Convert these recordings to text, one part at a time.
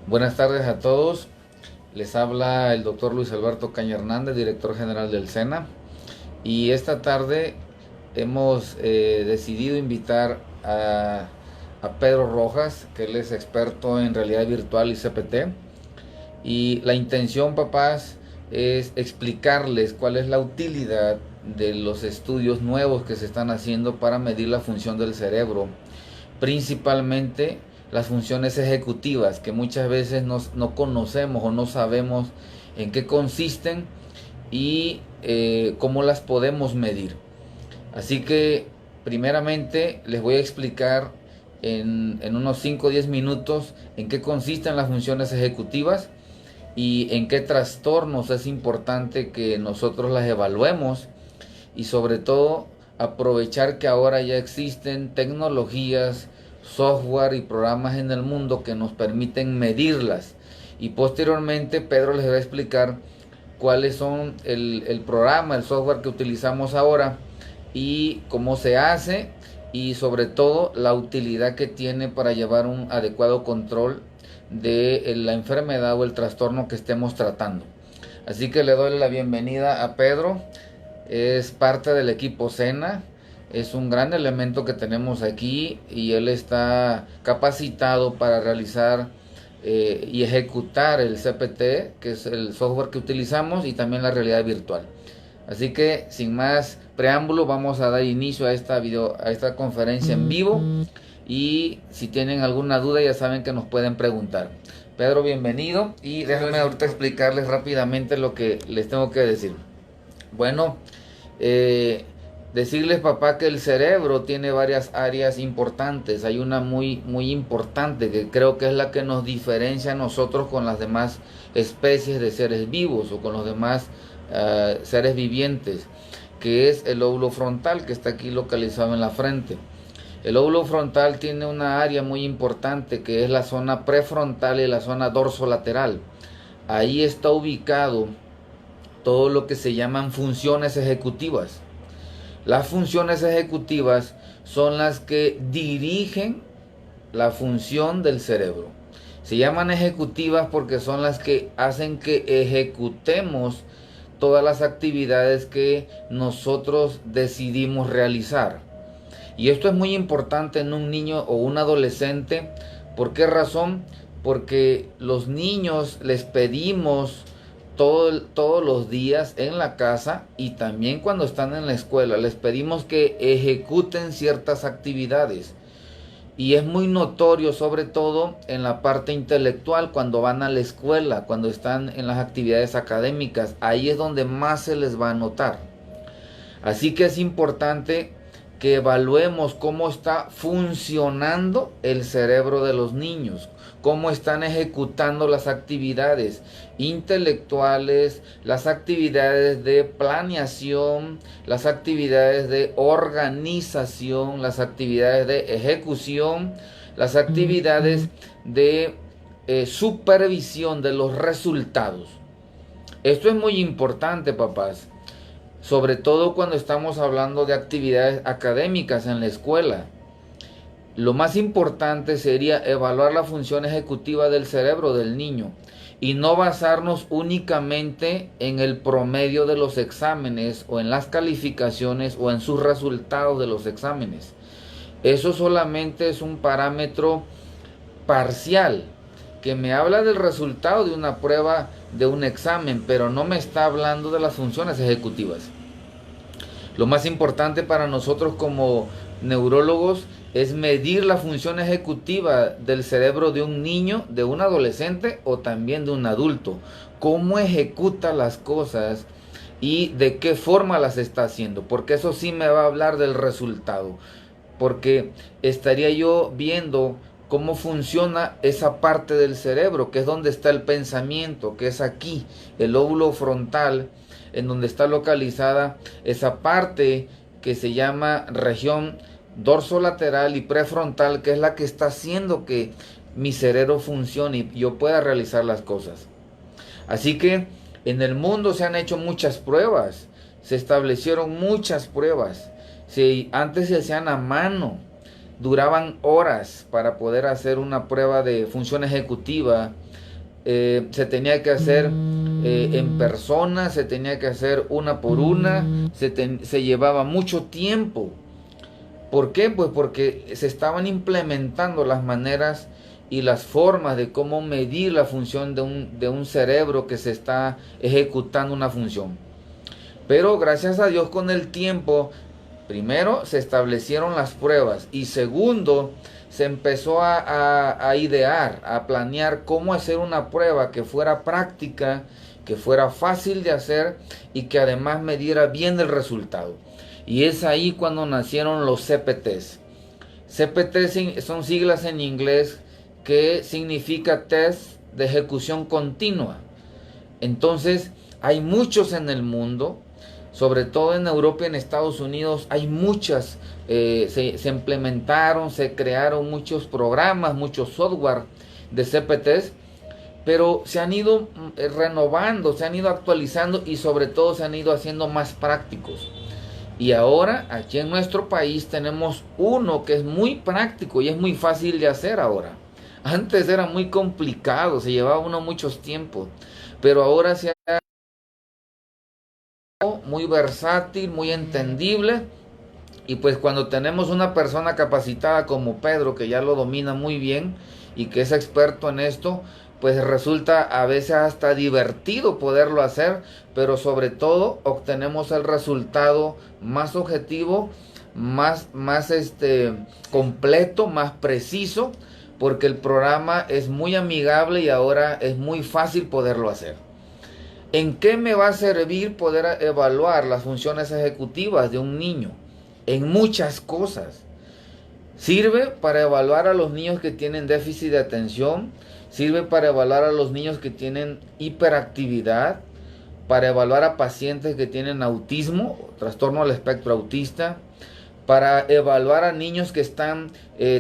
Buenas tardes a todos. Les habla el doctor Luis Alberto Caña Hernández, director general del SENA. Y esta tarde hemos decidido invitar a Pedro Rojas, que él es experto en realidad virtual y CPT. Y la intención, papás, es explicarles cuál es la utilidad de los estudios nuevos que se están haciendo para medir la función del cerebro, principalmente las funciones ejecutivas, que muchas veces no conocemos o no sabemos en qué consisten y cómo las podemos medir. Así que primeramente les voy a explicar en unos 5 o 10 minutos en qué consisten las funciones ejecutivas y en qué trastornos es importante que nosotros las evaluemos, y sobre todo aprovechar que ahora ya existen tecnologías, software y programas en el mundo que nos permiten medirlas. Y posteriormente Pedro les va a explicar cuáles son el programa, el software que utilizamos ahora y cómo se hace, y sobre todo la utilidad que tiene para llevar un adecuado control de la enfermedad o el trastorno que estemos tratando. Así que le doy la bienvenida a Pedro. Es parte del equipo SENA, es un gran elemento que tenemos aquí y él está capacitado para realizar y ejecutar el CPT, que es el software que utilizamos, y también la realidad virtual. Así que sin más preámbulo vamos a dar inicio a esta conferencia en vivo, y si tienen alguna duda ya saben que nos pueden preguntar. Pedro, bienvenido, y déjenme ahorita explicarles rápidamente lo que les tengo que decir. Bueno, eh, decirles, papá, que el cerebro tiene varias áreas importantes. Hay una muy importante que creo que es la que nos diferencia a nosotros con las demás especies de seres vivos o con los demás seres vivientes, que es el lóbulo frontal, que está aquí localizado en la frente. El lóbulo frontal tiene una área muy importante que es la zona prefrontal y la zona dorsolateral. Ahí está ubicado todo lo que se llaman funciones ejecutivas. Las funciones ejecutivas son las que dirigen la función del cerebro. Se llaman ejecutivas porque son las que hacen que ejecutemos todas las actividades que nosotros decidimos realizar. Y esto es muy importante en un niño o un adolescente. ¿Por qué razón? Porque los niños les pedimos todos los días en la casa y también cuando están en la escuela, les pedimos que ejecuten ciertas actividades. Y es muy notorio, sobre todo en la parte intelectual, cuando van a la escuela, cuando están en las actividades académicas. Ahí es donde más se les va a notar. Así que es importante que evaluemos cómo está funcionando el cerebro de los niños, cómo están ejecutando las actividades intelectuales, las actividades de planeación, las actividades de organización, las actividades de ejecución, las actividades de supervisión de los resultados. Esto es muy importante, papás, sobre todo cuando estamos hablando de actividades académicas en la escuela. Lo más importante sería evaluar la función ejecutiva del cerebro del niño y no basarnos únicamente en el promedio de los exámenes o en las calificaciones o en sus resultados de los exámenes. Eso solamente es un parámetro parcial que me habla del resultado de una prueba, de un examen, pero no me está hablando de las funciones ejecutivas. Lo más importante para nosotros como neurólogos es medir la función ejecutiva del cerebro de un niño, de un adolescente o también de un adulto. Cómo ejecuta las cosas y de qué forma las está haciendo, porque eso sí me va a hablar del resultado. Porque estaría yo viendo cómo funciona esa parte del cerebro, que es donde está el pensamiento, que es aquí, el lóbulo frontal, en donde está localizada esa parte que se llama región dorsolateral y prefrontal, que es la que está haciendo que mi cerebro funcione y yo pueda realizar las cosas. Así que en el mundo se han hecho muchas pruebas, se establecieron muchas pruebas. Antes se hacían a mano, duraban horas para poder hacer una prueba de función ejecutiva. Se tenía que hacer en persona, se tenía que hacer una por una, se llevaba mucho tiempo. ¿Por qué? Pues porque se estaban implementando las maneras y las formas de cómo medir la función de un cerebro que se está ejecutando una función. Pero gracias a Dios, con el tiempo, primero se establecieron las pruebas y segundo se empezó a idear, a planear cómo hacer una prueba que fuera práctica, que fuera fácil de hacer y que además me diera bien el resultado. Y es ahí cuando nacieron los CPTs. CPT son siglas en inglés que significa test de ejecución continua. Entonces, hay muchos en el mundo, sobre todo en Europa y en Estados Unidos, hay muchas, se implementaron, se crearon muchos programas, muchos software de CPTs, pero se han ido renovando, se han ido actualizando y sobre todo se han ido haciendo más prácticos. Y ahora aquí en nuestro país tenemos uno que es muy práctico y es muy fácil de hacer ahora. Antes era muy complicado, se llevaba uno muchos tiempos, pero ahora se ha hecho muy versátil, muy entendible. Y pues cuando tenemos una persona capacitada como Pedro, que ya lo domina muy bien y que es experto en esto, pues resulta a veces hasta divertido poderlo hacer, pero sobre todo obtenemos el resultado más objetivo, más completo, más preciso, porque el programa es muy amigable y ahora es muy fácil poderlo hacer. ¿En qué me va a servir poder evaluar las funciones ejecutivas de un niño? En muchas cosas. Sirve para evaluar a los niños que tienen déficit de atención, sirve para evaluar a los niños que tienen hiperactividad, para evaluar a pacientes que tienen autismo, trastorno del espectro autista, para evaluar a niños que están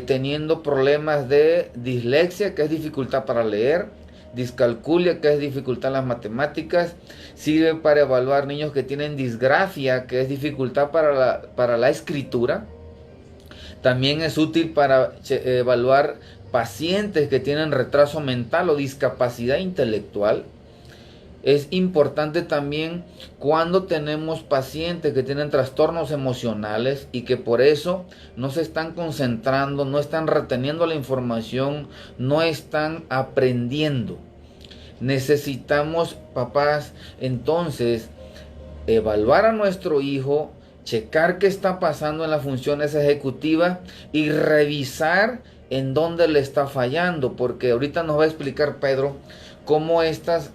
teniendo problemas de dislexia, que es dificultad para leer, discalculia, que es dificultad en las matemáticas, sirve para evaluar niños que tienen disgrafia, que es dificultad para la escritura. También es útil para evaluar pacientes que tienen retraso mental o discapacidad intelectual. Es importante también cuando tenemos pacientes que tienen trastornos emocionales y que por eso no se están concentrando, no están reteniendo la información, no están aprendiendo. Necesitamos, papás, entonces evaluar a nuestro hijo, checar qué está pasando en las funciones ejecutivas y revisar en dónde le está fallando, porque ahorita nos va a explicar Pedro cómo este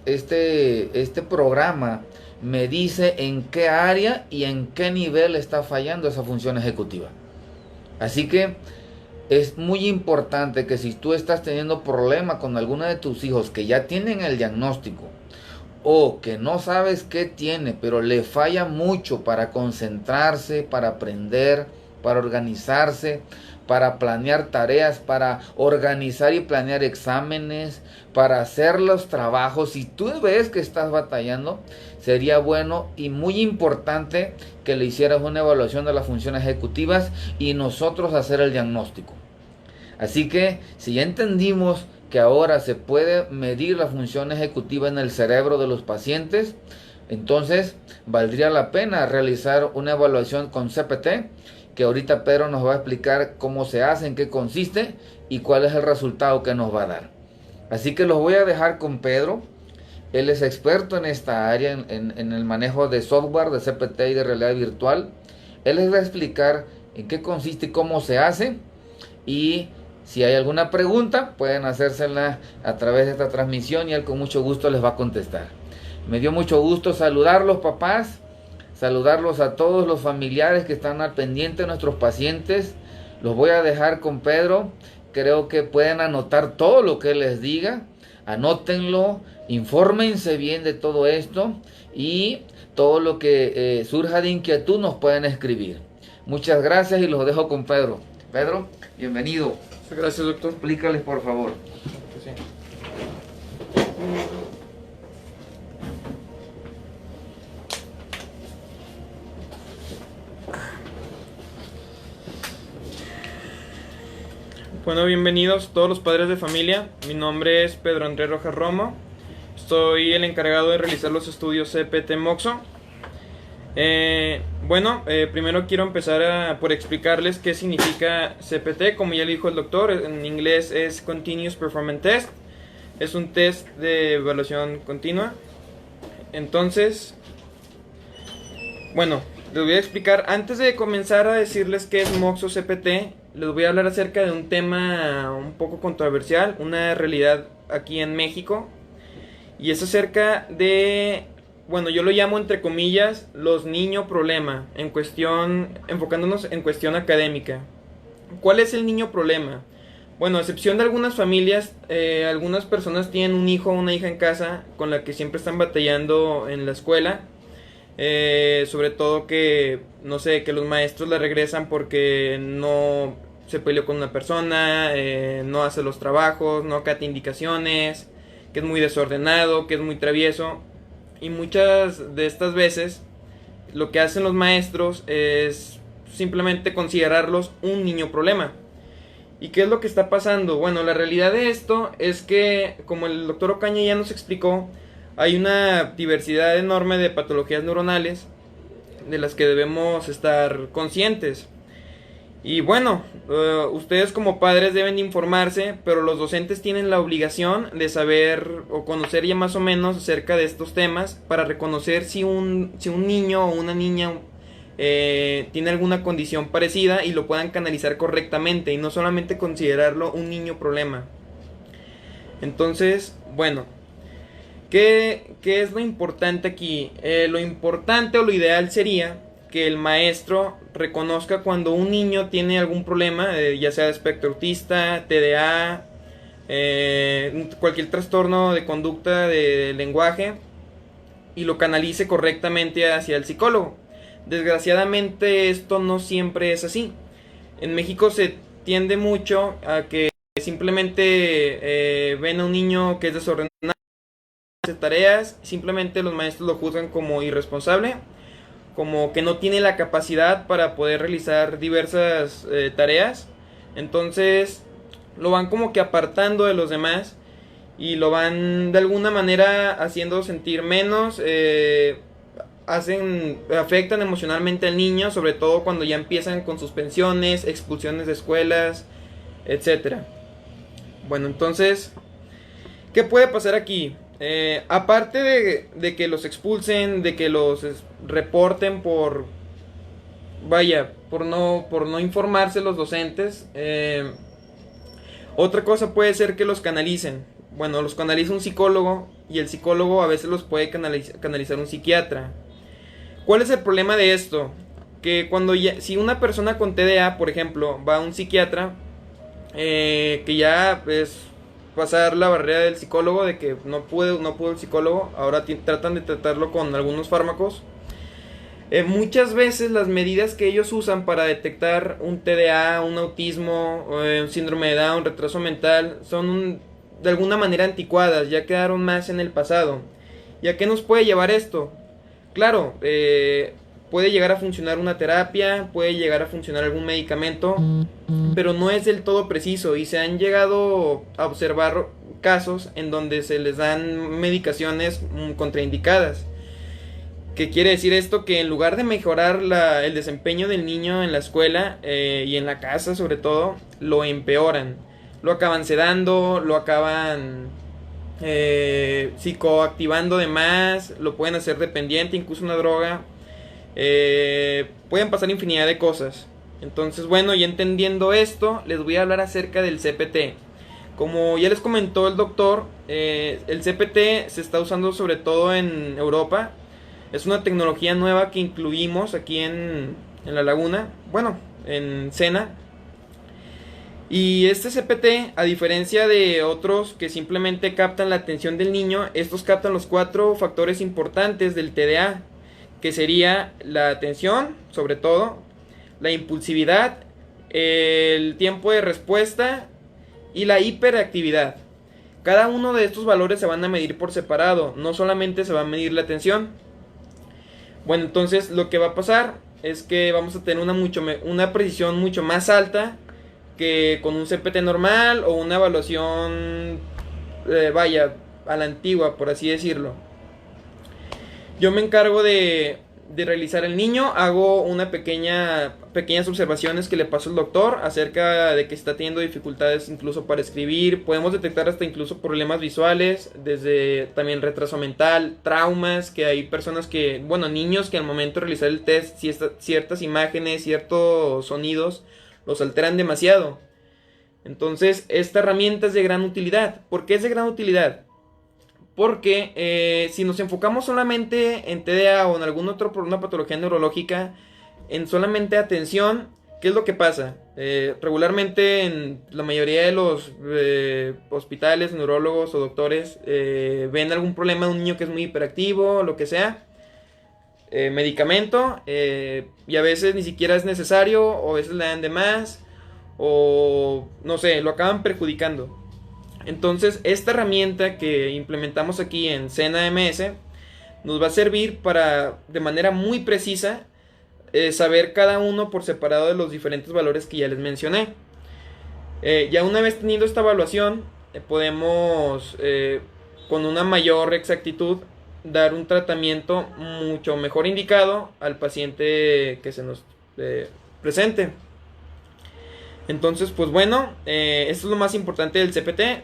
programa me dice en qué área y en qué nivel está fallando esa función ejecutiva. Así que es muy importante que si tú estás teniendo problema con alguno de tus hijos que ya tienen el diagnóstico o que no sabes qué tiene, pero le falla mucho para concentrarse, para aprender, para organizarse, para planear tareas, para organizar y planear exámenes, para hacer los trabajos. Si tú ves que estás batallando, sería bueno y muy importante que le hicieras una evaluación de las funciones ejecutivas y nosotros hacer el diagnóstico. Así que si ya entendimos que ahora se puede medir la función ejecutiva en el cerebro de los pacientes, entonces valdría la pena realizar una evaluación con CPT, que ahorita Pedro nos va a explicar cómo se hace, en qué consiste y cuál es el resultado que nos va a dar. Así que los voy a dejar con Pedro. Él es experto en esta área, en el manejo de software, de CPT y de realidad virtual. Él les va a explicar en qué consiste y cómo se hace. Y si hay alguna pregunta, pueden hacérsela a través de esta transmisión y él con mucho gusto les va a contestar. Me dio mucho gusto saludarlos, papás, saludarlos a todos los familiares que están al pendiente de nuestros pacientes. Los voy a dejar con Pedro. Creo que pueden anotar todo lo que él les diga. Anótenlo, infórmense bien de todo esto y todo lo que surja de inquietud nos pueden escribir. Muchas gracias y los dejo con Pedro. Pedro, bienvenido. Gracias, doctor. Explícales, por favor. Sí. Bueno, bienvenidos todos los padres de familia. Mi nombre es Pedro Andrés Rojas Romo. Soy el encargado de realizar los estudios CPT Moxo. Primero quiero empezar por explicarles qué significa CPT. Como ya le dijo el doctor, en inglés es Continuous Performance Test. Es un test de evaluación continua. Entonces, les voy a explicar. Antes de comenzar a decirles qué es Moxo CPT, les voy a hablar acerca de un tema un poco controversial, una realidad aquí en México. Y es acerca de, yo lo llamo entre comillas, los niño problema, enfocándonos en cuestión académica. ¿Cuál es el niño problema? Bueno, a excepción de algunas familias, algunas personas tienen un hijo o una hija en casa con la que siempre están batallando en la escuela. Sobre todo que los maestros la regresan porque no se peleó con una persona, no hace los trabajos, no acata indicaciones, que es muy desordenado, que es muy travieso. Y muchas de estas veces lo que hacen los maestros es simplemente considerarlos un niño problema. ¿Y qué es lo que está pasando? Bueno, la realidad de esto es que, como el doctor Ocaña ya nos explicó, hay una diversidad enorme de patologías neuronales de las que debemos estar conscientes. Y ustedes como padres deben informarse, pero los docentes tienen la obligación de saber o conocer ya más o menos acerca de estos temas para reconocer si un niño o una niña tiene alguna condición parecida y lo puedan canalizar correctamente y no solamente considerarlo un niño problema. Entonces, ¿qué es lo importante aquí? Lo importante o lo ideal sería que el maestro reconozca cuando un niño tiene algún problema, ya sea de espectro autista, TDA, cualquier trastorno de conducta de lenguaje, y lo canalice correctamente hacia el psicólogo. Desgraciadamente esto no siempre es así. En México se tiende mucho a que simplemente ven a un niño que es desordenado, hace tareas, simplemente los maestros lo juzgan como irresponsable, como que no tiene la capacidad para poder realizar diversas tareas. Entonces lo van como que apartando de los demás y lo van de alguna manera haciendo sentir menos, afectan emocionalmente al niño, sobre todo cuando ya empiezan con suspensiones, expulsiones de escuelas, etcétera. Entonces, ¿qué puede pasar aquí? Aparte de que los expulsen, de que los reporten por no informarse los docentes, otra cosa puede ser que los canalicen. Los canaliza un psicólogo y el psicólogo a veces los puede canalizar un psiquiatra. ¿Cuál es el problema de esto? Que si una persona con TDA, por ejemplo, va a un psiquiatra, que ya es pasar la barrera del psicólogo, de que no pudo el psicólogo, ahora tratan de tratarlo con algunos fármacos. Muchas veces las medidas que ellos usan para detectar un TDA, un autismo, un síndrome de Down, retraso mental, son de alguna manera anticuadas, ya quedaron más en el pasado. ¿Y a qué nos puede llevar esto? Claro, puede llegar a funcionar una terapia, puede llegar a funcionar algún medicamento, pero no es del todo preciso y se han llegado a observar casos en donde se les dan medicaciones contraindicadas. ¿Qué quiere decir esto? Que en lugar de mejorar el desempeño del niño en la escuela y en la casa sobre todo, lo empeoran. Lo acaban sedando, lo acaban psicoactivando de más, lo pueden hacer dependiente, incluso una droga. Pueden pasar infinidad de cosas. Entonces, ya entendiendo esto, les voy a hablar acerca del CPT. Como ya les comentó el doctor, el CPT se está usando sobre todo en Europa. Es una tecnología nueva que incluimos aquí en La Laguna, en Sena. Y este CPT, a diferencia de otros que simplemente captan la atención del niño, estos captan los 4 factores importantes del TDA, que sería la atención, sobre todo, la impulsividad, el tiempo de respuesta y la hiperactividad. Cada uno de estos valores se van a medir por separado, no solamente se va a medir la atención. Entonces lo que va a pasar es que vamos a tener una precisión mucho más alta que con un CPT normal o una evaluación, vaya, a la antigua, por así decirlo. Yo me encargo de realizar el niño, hago pequeñas observaciones que le paso al doctor acerca de que está teniendo dificultades incluso para escribir. Podemos detectar hasta incluso problemas visuales, desde también retraso mental, traumas, que hay personas que, bueno, niños que al momento de realizar el test, ciertas imágenes, ciertos sonidos, los alteran demasiado. Entonces, esta herramienta es de gran utilidad. ¿Por qué es de gran utilidad? Porque si nos enfocamos solamente en TDA o en algún otro por una patología neurológica, en solamente atención, ¿qué es lo que pasa? Regularmente en la mayoría de los hospitales, neurólogos o doctores ven algún problema de un niño que es muy hiperactivo, lo que sea, medicamento, y a veces ni siquiera es necesario, o a veces le dan de más, o no sé, lo acaban perjudicando. Entonces, esta herramienta que implementamos aquí en Sena MS nos va a servir para, de manera muy precisa, saber cada uno por separado de los diferentes valores que ya les mencioné. Ya una vez teniendo esta evaluación, podemos, con una mayor exactitud, dar un tratamiento mucho mejor indicado al paciente que se nos presente. Entonces, pues bueno, esto es lo más importante del CPT.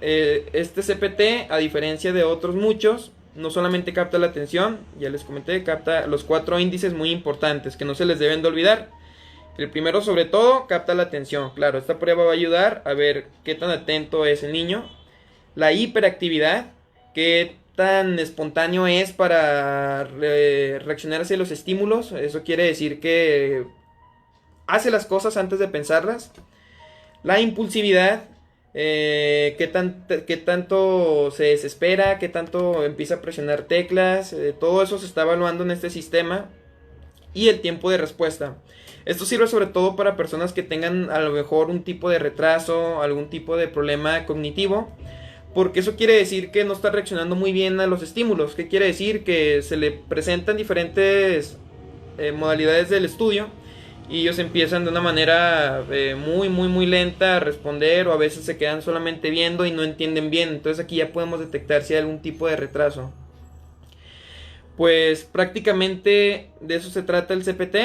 Este CPT, a diferencia de otros muchos, no solamente capta la atención, ya les comenté, capta los 4 índices muy importantes que no se les deben de olvidar. El primero, sobre todo, capta la atención. Claro, esta prueba va a ayudar a ver qué tan atento es el niño. La hiperactividad, qué tan espontáneo es para reaccionar hacia los estímulos. Eso quiere decir que hace las cosas antes de pensarlas. La impulsividad, qué tanto se desespera, qué tanto empieza a presionar teclas, todo eso se está evaluando en este sistema. Y el tiempo de respuesta. Esto sirve sobre todo para personas que tengan a lo mejor un tipo de retraso, algún tipo de problema cognitivo, porque eso quiere decir que no está reaccionando muy bien a los estímulos. ¿Qué quiere decir? Que se le presentan diferentes modalidades del estudio y ellos empiezan de una manera muy lenta a responder, o a veces se quedan solamente viendo y no entienden bien. Entonces aquí ya podemos detectar si hay algún tipo de retraso. Pues prácticamente de eso se trata el CPT.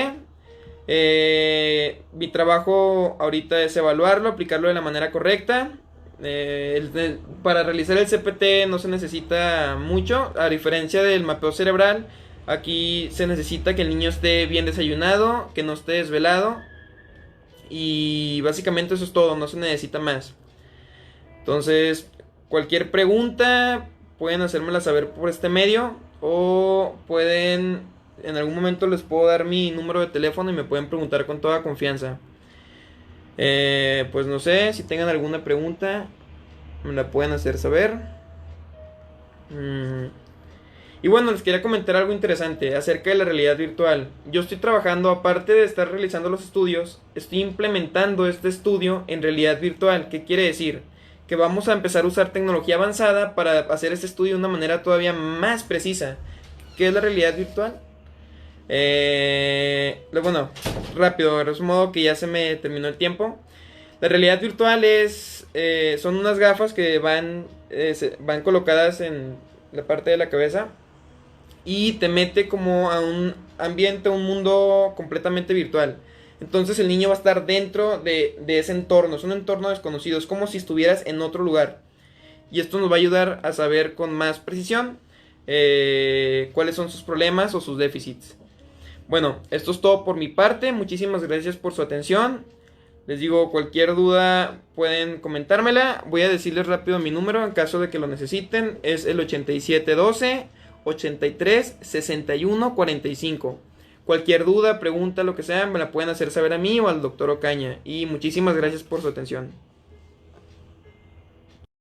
Mi trabajo ahorita es evaluarlo, aplicarlo de la manera correcta. Para realizar el CPT no se necesita mucho, a diferencia del mapeo cerebral. Aquí se necesita que el niño esté bien desayunado, que no esté desvelado, y básicamente eso es todo, no se necesita más. Entonces, cualquier pregunta pueden hacérmela saber por este medio, o pueden, en algún momento les puedo dar mi número de teléfono y me pueden preguntar con toda confianza. Pues no sé, si tengan alguna pregunta me la pueden hacer saber. Y bueno, les quería comentar algo interesante acerca de la realidad virtual. Yo estoy trabajando, aparte de estar realizando los estudios, estoy implementando este estudio en realidad virtual. ¿Qué quiere decir? Que vamos a empezar a usar tecnología avanzada para hacer este estudio de una manera todavía más precisa. ¿Qué es la realidad virtual? Bueno, rápido, de modo que ya se me terminó el tiempo. La realidad virtual son unas gafas que van colocadas en la parte de la cabeza y te mete como a un ambiente, un mundo completamente virtual. Entonces el niño va a estar dentro de ese entorno, es un entorno desconocido, es como si estuvieras en otro lugar. Y esto nos va a ayudar a saber con más precisión cuáles son sus problemas o sus déficits. Bueno, esto es todo por mi parte, muchísimas gracias por su atención. Les digo, cualquier duda pueden comentármela. Voy a decirles rápido mi número en caso de que lo necesiten. Es el 8712 83 61 45. Cualquier duda, pregunta, lo que sea, me la pueden hacer saber a mí o al doctor Ocaña. Y muchísimas gracias por su atención.